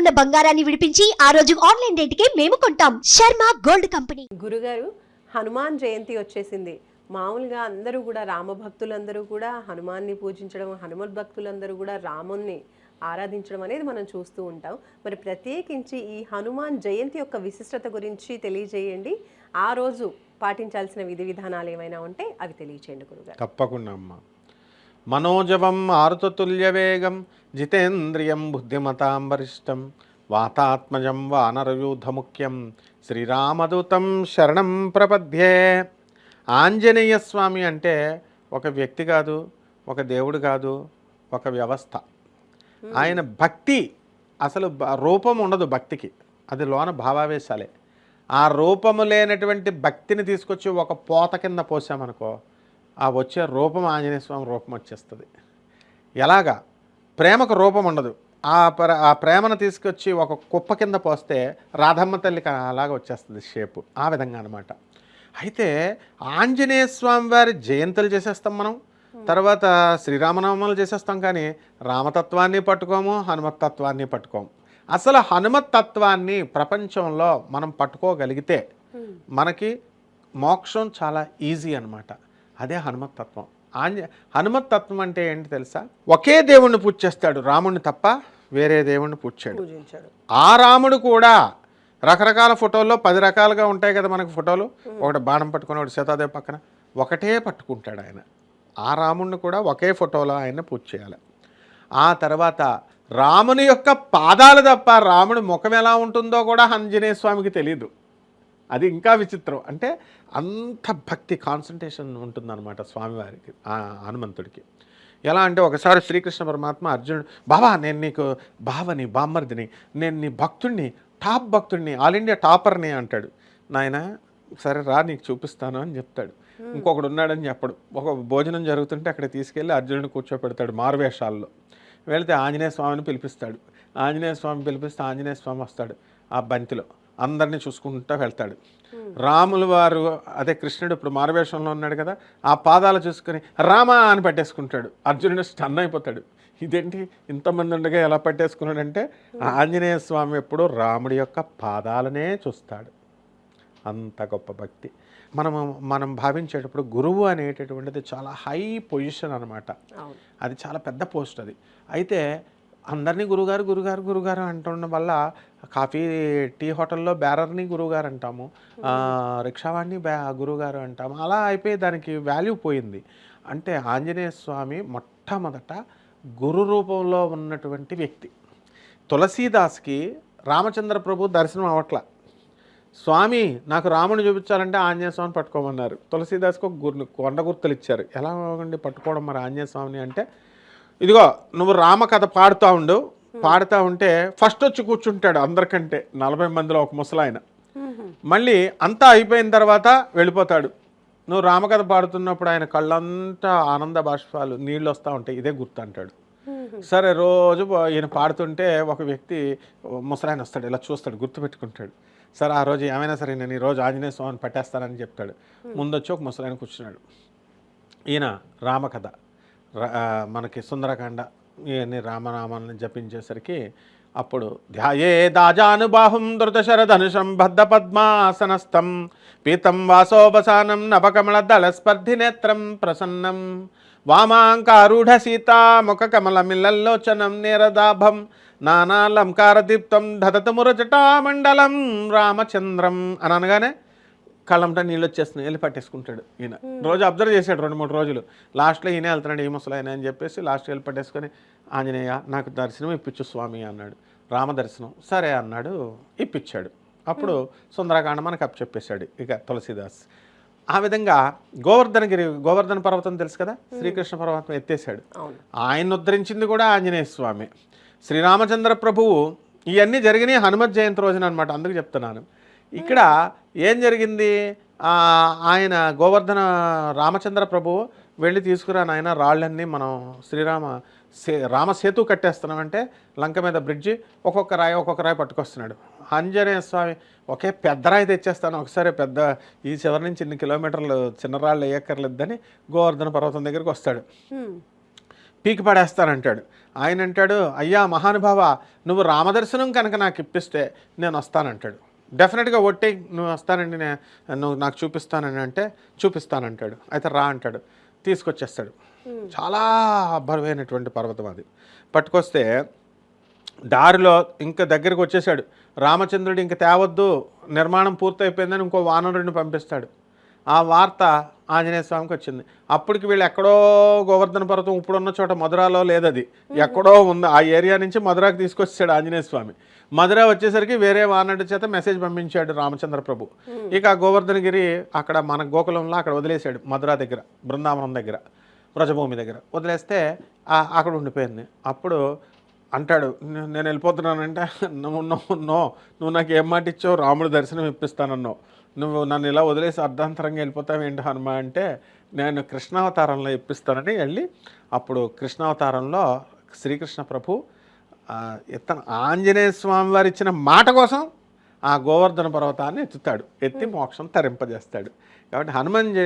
ఉన్న బంగారాన్ని విడిపించి ఆ రోజు ఆన్లైన్ రేటుకే మేము కొంటాం. Sharma gold company. గురుగారు, హనుమాన్ జయంతి వచ్చేసింది. మామూలుగా అందరూ కూడా రామభక్తులందరూ కూడా హనుమాన్ని పూజించడం, హనుమత్ భక్తులందరూ కూడా రాముణ్ణి ఆరాధించడం అనేది మనం చూస్తూ ఉంటాం. మరి ప్రత్యేకించి ఈ హనుమాన్ జయంతి యొక్క విశిష్టత గురించి తెలియజేయండి. ఆ రోజు పాటించాల్సిన విధి విధానాలు ఏమైనా ఉంటే అవి తెలియచేయండి గురుగారు. తప్పకుండా అమ్మ. మనోజవం ఆరుతతుల్య వేగం జితేంద్రియం బుద్ధిమతాం వరిష్టం వాతాత్మజం వానరయూధముఖ్యం శ్రీరామదూతం శరణం ప్రపద్యే. ఆంజనేయ స్వామి అంటే ఒక వ్యక్తి కాదు, ఒక దేవుడు కాదు, ఒక వ్యవస్థ. ఆయన భక్తి అసలు రూపం ఉండదు భక్తికి, అది లోన భావావేశాలే. ఆ రూపము లేనటువంటి భక్తిని తీసుకొచ్చి ఒక పోత కింద పోసామనుకో, ఆ వచ్చే రూపం ఆంజనేయ స్వామి రూపం వచ్చేస్తుంది. ఎలాగా ప్రేమకు రూపం ఉండదు, ఆ ప్రేమను తీసుకొచ్చి ఒక కుప్ప కింద పోస్తే రాధమ్మ తల్లికి అలాగా వచ్చేస్తుంది షేపు, ఆ విధంగా అనమాట. అయితే ఆంజనేయ స్వామి వారి జయంతులు చేసేస్తాం మనం, తర్వాత శ్రీరామనామాలు చేసేస్తాం, కానీ రామతత్వాన్ని పట్టుకోము, హనుమత్తత్వాన్ని పట్టుకోము. అసలు హనుమత్తత్వాన్ని ప్రపంచంలో మనం పట్టుకోగలిగితే మనకి మోక్షం చాలా ఈజీ అనమాట. అదే హనుమత్తత్వం. హనుమత్తత్వం అంటే ఏంటి తెలుసా? ఒకే దేవుణ్ణి పూజ చేస్తాడు, రాముడిని తప్ప వేరే దేవుణ్ణి పూజించాడు. ఆ రాముడు కూడా రకరకాల ఫోటోల్లో 10 రకాలుగా ఉంటాయి కదా మనకు ఫోటోలు. ఒకటి బాణం పట్టుకుని, ఒకటి సీతాదేవి పక్కన, ఒకటే పట్టుకుంటాడు ఆయన. ఆ రాముడిని కూడా ఒకే ఫోటోలో ఆయన పూజ చేయాలి. ఆ తర్వాత రాముని యొక్క పాదాలు తప్ప రాముడి ముఖం ఎలా ఉంటుందో కూడా ఆంజనేయ స్వామికి తెలియదు. అది ఇంకా విచిత్రం. అంటే అంత భక్తి కాన్సన్ట్రేషన్ ఉంటుందన్నమాట స్వామివారికి, హనుమంతుడికి. ఎలా అంటే ఒకసారి శ్రీకృష్ణ పరమాత్మ అర్జునుడు, బాబా నేను నీకు బావని, బామ్మర్దిని, నేను నీ భక్తుడిని, టాప్ భక్తుడిని, ఆల్ ఇండియా టాపర్ని అంటాడు. నాయన సరే రా నీకు చూపిస్తాను అని చెప్తాడు. ఇంకొకడు ఉన్నాడని చెప్పడు. ఒక భోజనం జరుగుతుంటే అక్కడ తీసుకెళ్ళి అర్జునుడిని కూర్చోపెడతాడు మారువేషాల్లో. వెళితే ఆంజనేయ స్వామిని పిలిపిస్తాడు. ఆంజనేయ స్వామి పిలిపిస్తే ఆంజనేయ స్వామి వస్తాడు ఆ బంతిలో, అందరినీ చూసుకుంటూ వెళ్తాడు. రాములు వారు, అదే కృష్ణుడు ఇప్పుడు మారువేషంలో ఉన్నాడు కదా, ఆ పాదాలు చూసుకొని రామా అని పట్టేసుకుంటాడు. అర్జునుడు స్టన్ అయిపోతాడు. ఇదేంటి ఇంతమంది ఉండగా ఎలా పట్టేసుకున్నాడంటే ఆంజనేయ స్వామి ఎప్పుడు రాముడి యొక్క పాదాలనే చూస్తాడు. అంత గొప్ప భక్తి. మనం భావించేటప్పుడు గురువు అనేటటువంటిది చాలా హై పొజిషన్ అనమాట. అది చాలా పెద్ద పోస్ట్ అది. అయితే అందరినీ గురుగారు గురుగారు గురుగారు అంటుండడం వల్ల కాఫీ టీ హోటల్లో బేరర్ని గురువుగారు అంటాము, రిక్షావాడిని గురువుగారు అంటాము. అలా అయిపోయి దానికి వాల్యూ పోయింది. అంటే ఆంజనేయ స్వామి మొట్టమొదట గురు రూపంలో ఉన్నటువంటి వ్యక్తి. తులసీదాస్కి రామచంద్ర ప్రభు దర్శనం అవట్ల. స్వామి నాకు రాముని చూపించాలంటే ఆంజనేయ స్వామిని పట్టుకోమన్నారు. తులసీదాస్కి ఒక కొండ గుర్తులు ఇచ్చారు. ఎలా ఉండి పట్టుకోవడం మరి ఆంజనేయ స్వామిని అంటే, ఇదిగో నువ్వు రామకథ పాడుతూ ఉండు, పాడుతూ ఉంటే ఫస్ట్ వచ్చి కూర్చుంటాడు అందరికంటే 40 మందిలో ఒక ముసలాయన. మళ్ళీ అంతా అయిపోయిన తర్వాత వెళ్ళిపోతాడు. నువ్వు రామకథ పాడుతున్నప్పుడు ఆయన కళ్ళంతా ఆనంద బాష్పాలు, నీళ్ళు వస్తూ ఉంటాయి, ఇదే గుర్తు అంటాడు. సరే రోజు ఈయన పాడుతుంటే ఒక వ్యక్తి ముసలాయన వస్తాడు, ఇలా చూస్తాడు, గుర్తుపెట్టుకుంటాడు. సరే ఆ రోజు ఏమైనా సరే నేను ఈరోజు ఆంజనేయ స్వామిని పట్టేస్తానని చెప్తాడు. ముందొచ్చి ఒక ముసలాయన కూర్చున్నాడు. ఈయన రామకథ, మనకి సుందరకాండ, ఇవన్నీ రామనామాలను జపించేసరికి అప్పుడు ధ్యాయే దాజానుబాహుం ధృతశరధనుషం బద్ధ పద్మాసనస్థం పీతం వాసోపసానం నవకమల దళ స్పర్ధి నేత్రం ప్రసన్నం వామాంకారూఢ సీతా ముఖ కమల మిల్లల్లోచనం నీరదాభం నానాలంకారదీప్తం ధతమురజటామండలం రామచంద్రం అని అనగానే కళ్ళంటా నీళ్ళు వచ్చేస్తున్నాయి, వెళ్ళి పట్టేసుకుంటాడు. ఈయన రోజు అబ్జర్వ్ చేశాడు 2-3 రోజులు. లాస్ట్లో ఈయన వెళ్తున్నాడు, ఈ ముసలాయన అని చెప్పేసి లాస్ట్కి వెళ్ళి పట్టేసుకొని, ఆంజనేయ నాకు దర్శనం ఇప్పించు స్వామి అన్నాడు. రామదర్శనం సరే అన్నాడు, ఇప్పించాడు. అప్పుడు సుందరకాండ మనకు చెప్పేశాడు ఇక తులసీదాస్. ఆ విధంగా గోవర్ధన పర్వతం తెలుసు కదా, శ్రీకృష్ణ పరమాత్మ ఎత్తేసాడు. ఆయన ఉద్ధరించింది కూడా ఆంజనేయ స్వామి. శ్రీరామచంద్ర ప్రభువు ఇవన్నీ జరిగినాయి హనుమత్ జయంతి రోజున అనమాట. అందుకు చెప్తున్నాను. ఇక్కడ ఏం జరిగింది, ఆయన రామచంద్ర ప్రభువు వెళ్ళి తీసుకురా నాయన రాళ్ళన్నీ మనం రామసేతు కట్టేస్తున్నామంటే లంక మీద బ్రిడ్జి ఒక్కొక్క రాయి పట్టుకొస్తున్నాడు. ఆంజనేయ స్వామి ఒకే పెద్ద రాయి తెచ్చేస్తాను ఒకసారి, పెద్ద ఈ చివరి నుంచి ఇన్ని కిలోమీటర్లు చిన్న రాళ్ళు వేయక్కర్లేదని గోవర్ధన పర్వతం దగ్గరికి వస్తాడు. పీకి పడేస్తానంటాడు. ఆయన అంటాడు, అయ్యా మహానుభావ, నువ్వు రామదర్శనం కనుక నాకు ఇప్పిస్తే నేను వస్తానంటాడు. డెఫినెట్గా ఒట్టే, నువ్వు వస్తానండి, నువ్వు నాకు చూపిస్తానని అంటే చూపిస్తానంటాడు. అయితే రా అంటాడు, తీసుకొచ్చేస్తాడు. చాలా బరువైనటువంటి పర్వతం అది. పట్టుకొస్తే దారిలో ఇంకా దగ్గరికి వచ్చేసాడు. రామచంద్రుడు ఇంక తేవద్దు, నిర్మాణం పూర్తయిపోయిందని ఇంకో వానరుడిని పంపిస్తాడు. ఆ వార్త ఆంజనేయ స్వామికి వచ్చింది. అప్పటికి వీళ్ళు ఎక్కడో గోవర్ధన పర్వతం ఇప్పుడున్న చోట మధురాలో లేదది, ఎక్కడో ఉంది. ఆ ఏరియా నుంచి మధురాకి తీసుకొచ్చాడు ఆంజనేయ స్వామి. మధుర వచ్చేసరికి వేరే వానరుడి చేత మెసేజ్ పంపించాడు రామచంద్ర ప్రభు. ఇక ఆ గోవర్ధనగిరి అక్కడ మన గోకులంలో అక్కడ వదిలేశాడు, మధురా దగ్గర, బృందావనం దగ్గర, వ్రజభూమి దగ్గర వదిలేస్తే అక్కడ ఉండిపోయింది. అప్పుడు అంటాడు, నేను వెళ్ళిపోతున్నానంటే, నువ్వు నాకు ఏం మాట ఇచ్చావు, రాముడు దర్శనం ఇప్పిస్తానన్నావు, నువ్వు నన్ను ఇలా వదిలేసి అర్ధాంతరంగా వెళ్ళిపోతావు ఏంటి హనుమ అంటే, నేను కృష్ణావతారంలో ఇప్పిస్తానని వెళ్ళి, అప్పుడు కృష్ణావతారంలో శ్రీకృష్ణ ప్రభు ఇతను ఆంజనేయ స్వామి వారు ఇచ్చిన మాట కోసం ఆ గోవర్ధన పర్వతాన్ని ఎత్తుతాడు, ఎత్తి మోక్షం తరింపజేస్తాడు. కాబట్టి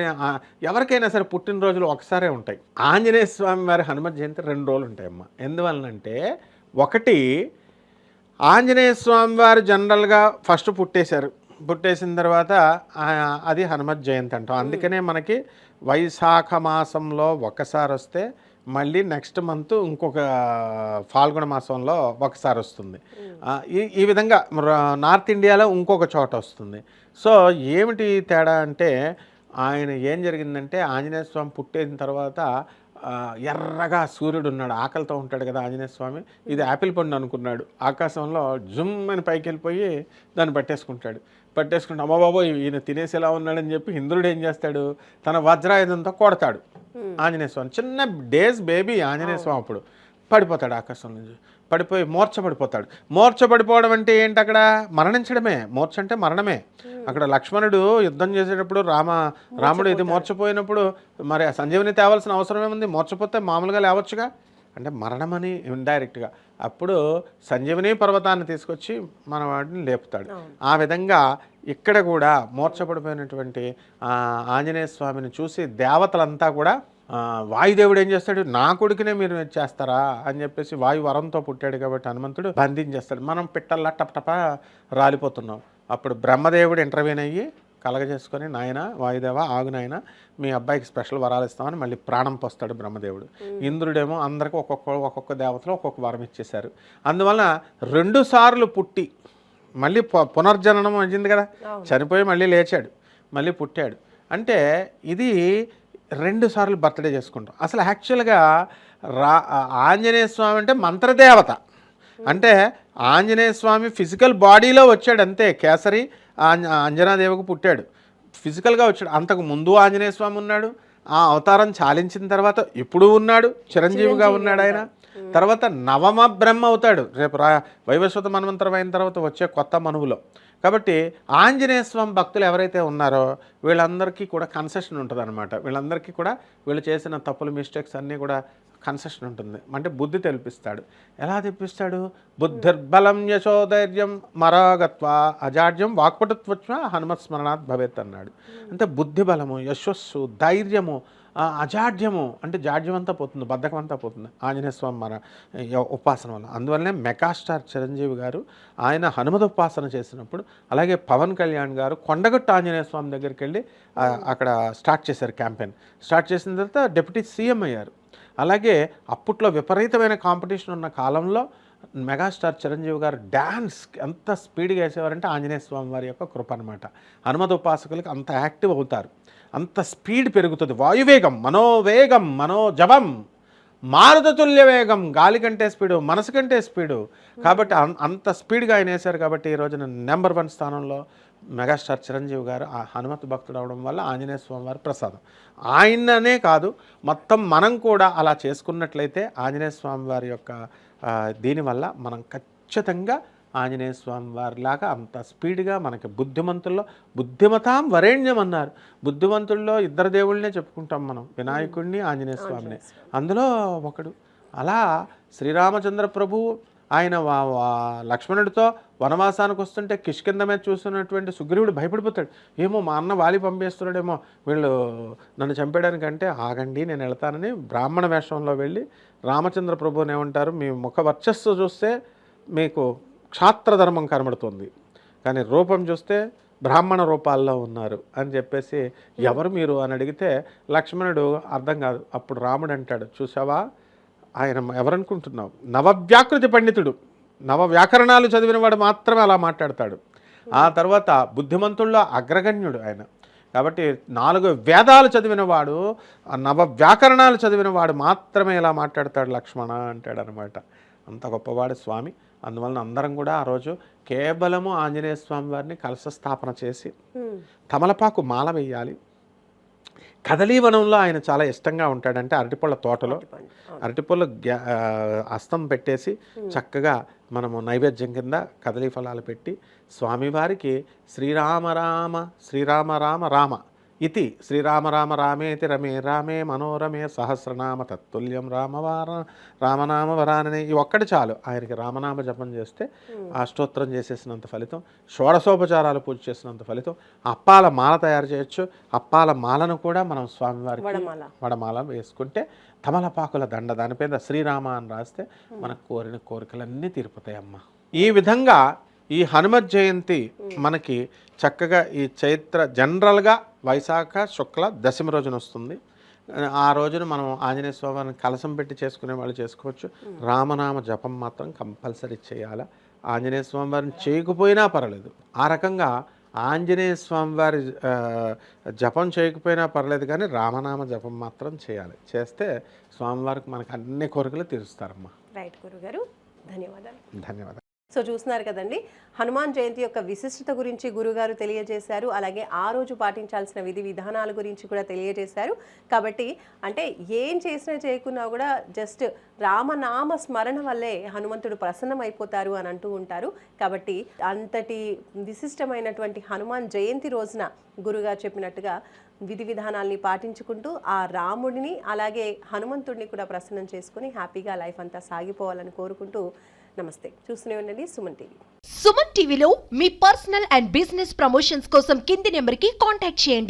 ఎవరికైనా సరే పుట్టినరోజులు ఒకసారే ఉంటాయి. ఆంజనేయ స్వామి వారి హనుమత్ జయంతి 2 రోజులు ఉంటాయమ్మ. ఎందువలనంటే, ఒకటి, ఆంజనేయ స్వామి వారు జనరల్గా ఫస్ట్ పుట్టేసిన తర్వాత అది హనుమత్ జయంతి అంటాం. అందుకనే మనకి వైశాఖ మాసంలో ఒకసారి వస్తే మళ్ళీ నెక్స్ట్ మంత్ ఇంకొక ఫాల్గుణ మాసంలో ఒకసారి వస్తుంది. ఈ విధంగా నార్త్ ఇండియాలో ఇంకొక చోట వస్తుంది. సో ఏమిటి తేడా అంటే, ఆయన ఏం జరిగిందంటే, ఆంజనేయ స్వామి పుట్టిన తర్వాత ఎర్రగా సూర్యుడు ఉన్నాడు, ఆకలితో ఉంటాడు కదా ఆంజనేయ స్వామి. ఇది యాపిల్ పండు అనుకున్నాడు, ఆకాశంలో జుమ్ అని పైకి వెళ్ళిపోయి దాన్ని పట్టేసుకుంటే అమ్మ బాబోయ్ ఈయన తినేసేలా ఉన్నాడని చెప్పి ఇంద్రుడు ఏం చేస్తాడు, తన వజ్రాయుధంతో కొడతాడు ఆంజనేయ స్వామి. చిన్న డేస్ బేబీ ఆంజనేయ స్వామి అప్పుడు పడిపోతాడు, ఆకాశం నుంచి పడిపోయి మూర్ఛపడిపోతాడు. మూర్ఛపడిపోవడం అంటే ఏంటి, అక్కడ మరణించడమే. మూర్ఛ అంటే మరణమే. అక్కడ లక్ష్మణుడు యుద్ధం చేసేటప్పుడు రాముడు ఇది మూర్ఛపోయినప్పుడు మరి సంజీవని తేవాల్సిన అవసరం ఏముంది, మూర్ఛపోతే మామూలుగా లేవచ్చుగా, అంటే మరణమని ఇండైరెక్ట్గా. అప్పుడు సంజీవని పర్వతాన్ని తీసుకొచ్చి మన వాటిని లేపుతాడు. ఆ విధంగా ఇక్కడ కూడా మూర్ఛపడిపోయినటువంటి ఆంజనేయ స్వామిని చూసి దేవతలంతా కూడా, వాయుదేవుడు ఏం చేస్తాడు, నా కొడుకునే మీరు చేస్తారా అని చెప్పేసి, వాయు వరంతో పుట్టాడు కాబట్టి హనుమంతుడు బంధించేస్తాడు. మనం పిట్టల్లా టపటప రాలిపోతున్నాం. అప్పుడు బ్రహ్మదేవుడు ఇంటర్వ్యూన్ అయ్యి కలగజేసుకొని, నాయన వాయుదేవ ఆగు నాయన, మీ అబ్బాయికి స్పెషల్ వరాలు ఇస్తామని మళ్ళీ ప్రాణం పోస్తాడు బ్రహ్మదేవుడు. ఇంద్రుడేమో అందరికీ ఒక్కొక్క దేవతలో ఒక్కొక్క వరం ఇచ్చేశారు. అందువల్ల 2 సార్లు పుట్టి మళ్ళీ పునర్జననం అయింది కదా, చనిపోయి మళ్ళీ లేచాడు, మళ్ళీ పుట్టాడు. అంటే ఇది 2 సార్లు బర్త్డే చేసుకుంటాం. అసలు యాక్చువల్గా ఆంజనేయ స్వామి అంటే మంత్రదేవత. అంటే ఆంజనేయ స్వామి ఫిజికల్ బాడీలో వచ్చాడు అంతే. కేసరి అంజనాదేవికి పుట్టాడు, ఫిజికల్గా వచ్చాడు. అంతకు ముందు ఆంజనేయ స్వామి ఉన్నాడు, ఆ అవతారం చాలించిన తర్వాత ఇప్పుడు ఉన్నాడు, చిరంజీవిగా ఉన్నాడు ఆయన. తర్వాత నవమ బ్రహ్మ అవుతాడు రేపు వైవస్వత మన్వంతరం అయిన తర్వాత వచ్చే కొత్త మనువులో. కాబట్టి ఆంజనేయ స్వామి భక్తులు ఎవరైతే ఉన్నారో వీళ్ళందరికీ కూడా కన్సెషన్ ఉంటుంది అనమాట. వీళ్ళందరికీ కూడా వీళ్ళు చేసిన తప్పులు, మిస్టేక్స్ అన్నీ కూడా కన్సెషన్ ఉంటుంది. అంటే బుద్ధి తెలిపిస్తాడు. ఎలా తెప్పిస్తాడు, బుద్ధిర్బలం యశోధైర్యం మరాగత్వ అజాడ్యం వాక్పటుత్వచ్వ హనుమత్ స్మరణాత్ భవేత్ అన్నాడు. అంటే బుద్ధి బలము, యశస్సు, ధైర్యము, అజాడ్యము అంటే జాడ్యం అంతా పోతుంది, బద్ధకం అంతా పోతుంది ఆంజనేయ స్వామి మన ఉపాసన వల్ల. అందువల్లనే మెగాస్టార్ చిరంజీవి గారు ఆయన హనుమత ఉపాసన చేసినప్పుడు, అలాగే పవన్ కళ్యాణ్ గారు కొండగట్టు ఆంజనేయ స్వామి దగ్గరికి వెళ్ళి అక్కడ స్టార్ట్ చేశారు క్యాంపెయిన్. స్టార్ట్ చేసిన తర్వాత డిప్యూటీ సీఎం అయ్యారు. అలాగే అప్పట్లో విపరీతమైన కాంపిటీషన్ ఉన్న కాలంలో మెగాస్టార్ చిరంజీవి గారు డ్యాన్స్ ఎంత స్పీడ్గా వేసేవారంటే ఆంజనేయ స్వామి వారి యొక్క కృప అనమాట. హనుమత ఉపాసకులకి అంత యాక్టివ్ అవుతారు, అంత స్పీడ్ పెరుగుతుంది. వాయువేగం, మనోవేగం, మనోజవం, మారుతతుల్య వేగం, గాలి కంటే స్పీడు, మనసు కంటే స్పీడు. కాబట్టి అంత స్పీడ్గా ఆయన వేశారు. కాబట్టి ఈ రోజున నెంబర్ 1 స్థానంలో మెగాస్టార్ చిరంజీవి గారు ఆ హనుమత్ భక్తుడు అవడం వల్ల ఆంజనేయ స్వామి వారి ప్రసాదం. ఆయననే కాదు, మొత్తం మనం కూడా అలా చేసుకున్నట్లయితే ఆంజనేయ స్వామి వారి యొక్క దీనివల్ల మనం ఖచ్చితంగా ఆంజనేయ స్వామి వారిలాగా అంత స్పీడ్గా మనకి బుద్ధిమతాం వరేణ్యం అన్నారు. బుద్ధిమంతుల్లో 2 దేవుళ్ళనే చెప్పుకుంటాం మనం, వినాయకుడిని, ఆంజనేయ స్వామిని. అందులో ఒకడు. అలా శ్రీరామచంద్ర ప్రభువు ఆయన లక్ష్మణుడితో వనవాసానికి వస్తుంటే కిష్కింద మీద చూస్తున్నటువంటి సుగ్రీవుడు భయపడిపోతాడు. ఏమో మా అన్న వాలి పంపేస్తున్నాడేమో, వీళ్ళు నన్ను చంపేయడానికంటే ఆగండి నేను వెళ్తానని బ్రాహ్మణ వేషంలో వెళ్ళి రామచంద్ర ప్రభువుని ఏమంటారు, మీ ముఖ వర్చస్సు చూస్తే మీకు క్షాత్రధర్మం కనబడుతుంది, కానీ రూపం చూస్తే బ్రాహ్మణ రూపాల్లో ఉన్నారు అని చెప్పేసి ఎవరు మీరు అని అడిగితే లక్ష్మణుడు అర్థం కాదు. అప్పుడు రాముడు అంటాడు, చూసావా ఆయన ఎవరనుకుంటున్నావు, నవవ్యాకృతి పండితుడు, నవవ్యాకరణాలు చదివినవాడు మాత్రమే అలా మాట్లాడతాడు. ఆ తర్వాత బుద్ధిమంతుల్లో అగ్రగణ్యుడు ఆయన. కాబట్టి 4 వేదాలు చదివినవాడు, నవవ్యాకరణాలు చదివినవాడు మాత్రమే ఇలా మాట్లాడతాడు లక్ష్మణ అంటాడు అనమాట. అంత గొప్పవాడు స్వామి. అందువలన అందరం కూడా ఆ రోజు కేవలము ఆంజనేయ స్వామి వారిని కలశ స్థాపన చేసి తమలపాకు మాల వేయాలి. కదలీవనంలో ఆయన చాలా ఇష్టంగా ఉంటాడంటే అరటిపళ్ళ తోటలో అరటిపళ్ళ అస్తం పెట్టేసి చక్కగా మనము నైవేద్యం కింద కదలీ ఫలాలు పెట్టి స్వామివారికి శ్రీరామ రామ శ్రీరామ రామ రామ ఇది శ్రీరామ రామ రామేతి రమే రామే మనోరమే సహస్రనామ తత్తుల్యం రామనామ వరాననే ఈ ఒక్కటి చాలు. ఆయనకి రామనామ జపం చేస్తే అష్టోత్తరం చేసేసినంత ఫలితం, షోడశోపచారాలు పూజ చేసినంత ఫలితం. అప్పాల మాల తయారు చేయొచ్చు. అప్పాల మాలను కూడా మనం స్వామివారికి వడమాల వేసుకుంటే తమలపాకుల దండ దానిపైన శ్రీరామ అని రాస్తే మనకు కోరిన కోరికలన్నీ తీరిపోతాయమ్మా. ఈ విధంగా ఈ హనుమత్ జయంతి మనకి చక్కగా ఈ చైత్ర జనరల్గా వైశాఖ శుక్ల దశమి రోజున వస్తుంది. ఆ రోజున మనం ఆంజనేయ స్వామిని కలశం పెట్టి చేసుకునే వాళ్ళు చేసుకోవచ్చు. రామనామ జపం మాత్రం కంపల్సరీ చేయాలి. ఆంజనేయ స్వామి వారిని చేయకపోయినా పర్లేదు. ఆ రకంగా ఆంజనేయ స్వామి వారి జపం చేయకపోయినా పర్లేదు, కానీ రామనామ జపం మాత్రం చేయాలి. చేస్తే స్వామివారికి మనకు అన్ని కోరికలు తీరుస్తారమ్మా. రైట్ గురుగారు, ధన్యవాదాలు. ధన్యవాదాలు. సో చూస్తున్నారు కదండి, హనుమాన్ జయంతి యొక్క విశిష్టత గురించి గురుగారు తెలియజేశారు. అలాగే ఆ రోజు పాటించాల్సిన విధి విధానాల గురించి కూడా తెలియజేశారు. కాబట్టి అంటే ఏం చేసినా చేయకున్నా కూడా జస్ట్ రామనామ స్మరణ వల్లే హనుమంతుడు ప్రసన్నం అయిపోతారు అని అంటూ ఉంటారు. కాబట్టి అంతటి విశిష్టమైనటువంటి హనుమాన్ జయంతి రోజున గురుగారు చెప్పినట్టుగా విధి విధానాల్ని పాటించుకుంటూ ఆ రాముడిని అలాగే హనుమంతుడిని కూడా ప్రసన్నం చేసుకుని హ్యాపీగా లైఫ్ అంతా సాగిపోవాలని కోరుకుంటూ నమస్తే. చూస్తూనే ఉండండి సుమన్ టీవీ. సుమన్ టీవీలో మీ పర్సనల్ అండ్ బిజినెస్ ప్రమోషన్స్ కోసం కింది నెంబర్కి కాంటాక్ట్ చేయండి.